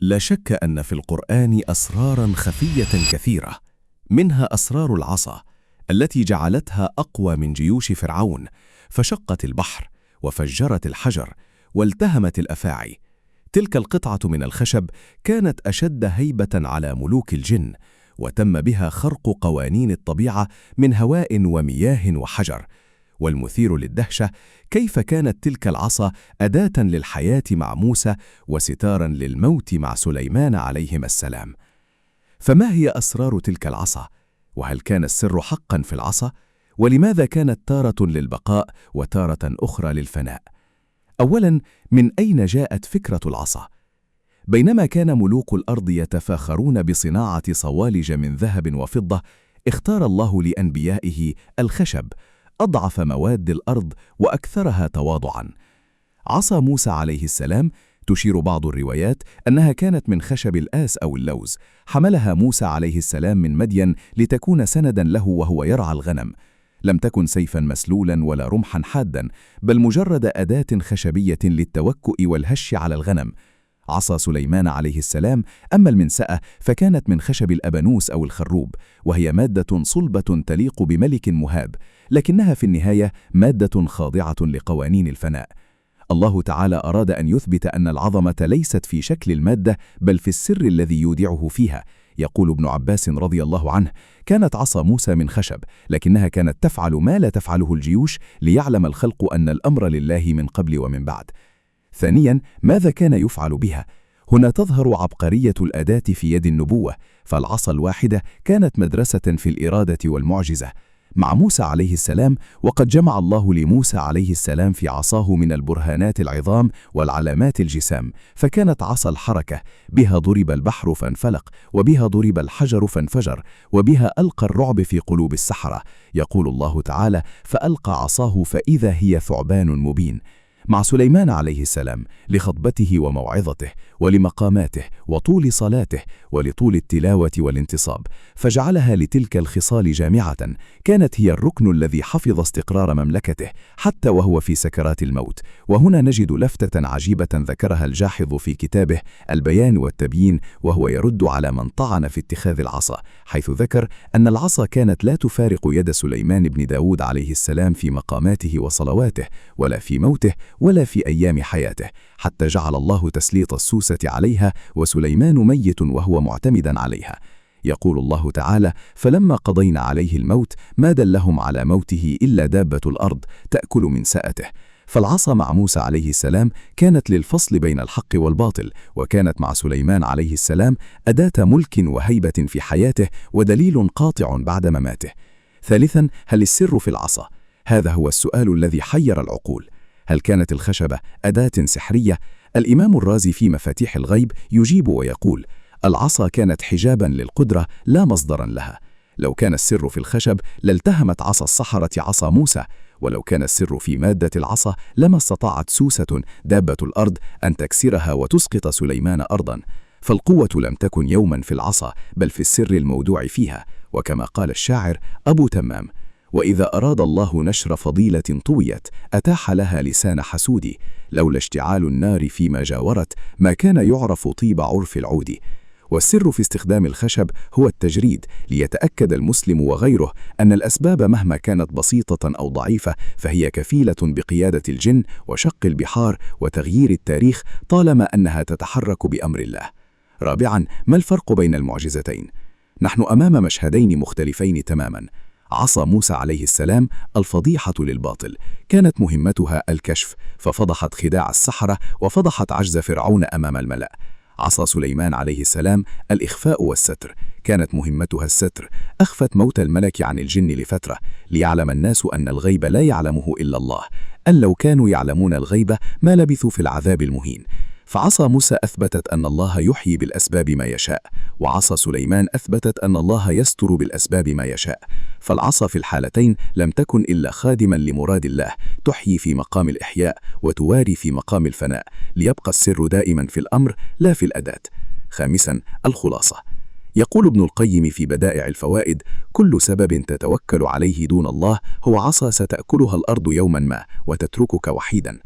لا شك أن في القرآن أسراراً خفية كثيرة، منها أسرار العصا التي جعلتها أقوى من جيوش فرعون، فشقت البحر وفجرت الحجر والتهمت الأفاعي. تلك القطعة من الخشب كانت أشد هيبة على ملوك الجن، وتم بها خرق قوانين الطبيعة من هواء ومياه وحجر. والمثير للدهشة كيف كانت تلك العصا أداة للحياة مع موسى وستاراً للموت مع سليمان عليهما السلام. فما هي أسرار تلك العصا؟ وهل كان السر حقاً في العصا؟ ولماذا كانت تارة للبقاء وتارة أخرى للفناء؟ أولاً، من أين جاءت فكرة العصا؟ بينما كان ملوك الأرض يتفاخرون بصناعة صوالج من ذهب وفضة، اختار الله لأنبيائه الخشب، أضعف مواد الأرض وأكثرها تواضعاً. عصا موسى عليه السلام تشير بعض الروايات أنها كانت من خشب الآس أو اللوز، حملها موسى عليه السلام من مدين لتكون سنداً له وهو يرعى الغنم. لم تكن سيفاً مسلولاً ولا رمحاً حاداً، بل مجرد أداة خشبية للتوكؤ والهش على الغنم. عصا سليمان عليه السلام أما المنسأة فكانت من خشب الأبانوس أو الخروب، وهي مادة صلبة تليق بملك مهاب، لكنها في النهاية مادة خاضعة لقوانين الفناء. الله تعالى أراد أن يثبت أن العظمة ليست في شكل المادة بل في السر الذي يودعه فيها. يقول ابن عباس رضي الله عنه: كانت عصا موسى من خشب، لكنها كانت تفعل ما لا تفعله الجيوش، ليعلم الخلق أن الأمر لله من قبل ومن بعد. ثانياً، ماذا كان يفعل بها؟ هنا تظهر عبقرية الأداة في يد النبوة، فالعصا الواحدة كانت مدرسة في الإرادة والمعجزة. مع موسى عليه السلام، وقد جمع الله لموسى عليه السلام في عصاه من البرهانات العظام والعلامات الجسام، فكانت عصا الحركة، بها ضرب البحر فانفلق، وبها ضرب الحجر فانفجر، وبها ألقى الرعب في قلوب السحرة. يقول الله تعالى: فألقى عصاه فإذا هي ثعبان مبين. مع سليمان عليه السلام، لخطبته وموعظته ولمقاماته وطول صلاته ولطول التلاوة والانتصاب، فجعلها لتلك الخصال جامعة، كانت هي الركن الذي حفظ استقرار مملكته حتى وهو في سكرات الموت. وهنا نجد لفتة عجيبة ذكرها الجاحظ في كتابه البيان والتبيين، وهو يرد على من طعن في اتخاذ العصا، حيث ذكر أن العصا كانت لا تفارق يد سليمان بن داود عليه السلام في مقاماته وصلواته، ولا في موته، ولا في أيام حياته، حتى جعل الله تسليط السوسة عليها وسليمان ميت وهو معتمدا عليها. يقول الله تعالى: فلما قضينا عليه الموت ما دلهم على موته إلا دابة الأرض تأكل من سأته. فالعصا مع موسى عليه السلام كانت للفصل بين الحق والباطل، وكانت مع سليمان عليه السلام أداة ملك وهيبة في حياته ودليل قاطع بعد مماته. ثالثاً، هل السر في العصا؟ هذا هو السؤال الذي حير العقول. هل كانت الخشبة أداة سحرية؟ الإمام الرازي في مفاتيح الغيب يجيب ويقول: العصا كانت حجاباً للقدرة لا مصدراً لها. لو كان السر في الخشب لالتهمت عصا السحرة عصا موسى، ولو كان السر في مادة العصا لما استطاعت سوسة دابة الأرض أن تكسرها وتسقط سليمان أرضاً. فالقوة لم تكن يوماً في العصا بل في السر المودوع فيها، وكما قال الشاعر أبو تمام: وإذا أراد الله نشر فضيلة طويت أتاح لها لسان حسود، لولا اشتعال النار فيما جاورت ما كان يعرف طيب عرف العود. والسر في استخدام الخشب هو التجريد، ليتأكد المسلم وغيره أن الأسباب مهما كانت بسيطة أو ضعيفة فهي كفيلة بقيادة الجن وشق البحار وتغيير التاريخ طالما أنها تتحرك بأمر الله. رابعاً، ما الفرق بين المعجزتين؟ نحن أمام مشهدين مختلفين تماماً. عصا موسى عليه السلام الفضيحة للباطل، كانت مهمتها الكشف، ففضحت خداع السحرة وفضحت عجز فرعون أمام الملأ. عصا سليمان عليه السلام الإخفاء والستر، كانت مهمتها الستر، أخفت موت الملك عن الجن لفترة، ليعلم الناس أن الغيب لا يعلمه إلا الله، أن لو كانوا يعلمون الغيب ما لبثوا في العذاب المهين. فعصا موسى أثبتت أن الله يحيي بالأسباب ما يشاء، وعصا سليمان أثبتت أن الله يستر بالأسباب ما يشاء. فالعصا في الحالتين لم تكن إلا خادماً لمراد الله، تحيي في مقام الإحياء وتواري في مقام الفناء، ليبقى السر دائماً في الأمر لا في الأداة. خامساً، الخلاصة. يقول ابن القيم في بدائع الفوائد: كل سبب تتوكل عليه دون الله هو عصا ستأكلها الأرض يوماً ما وتتركك وحيداً.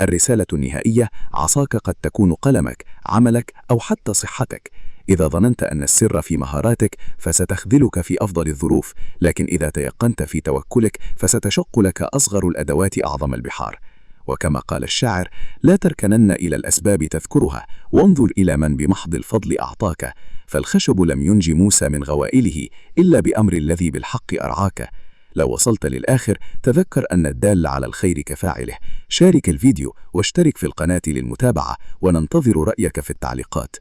الرسالة النهائية: عصاك قد تكون قلمك، عملك، أو حتى صحتك. إذا ظننت أن السر في مهاراتك فستخذلك في أفضل الظروف، لكن إذا تيقنت في توكلك فستشق لك أصغر الأدوات أعظم البحار. وكما قال الشاعر: لا تركنن إلى الأسباب تذكرها، وانظر إلى من بمحض الفضل أعطاك. فالخشب لم ينج موسى من غوائله إلا بأمر الذي بالحق أرعاك. لو وصلت للآخر تذكر أن الدال على الخير كفاعله. شارك الفيديو واشترك في القناة للمتابعة، وننتظر رأيك في التعليقات.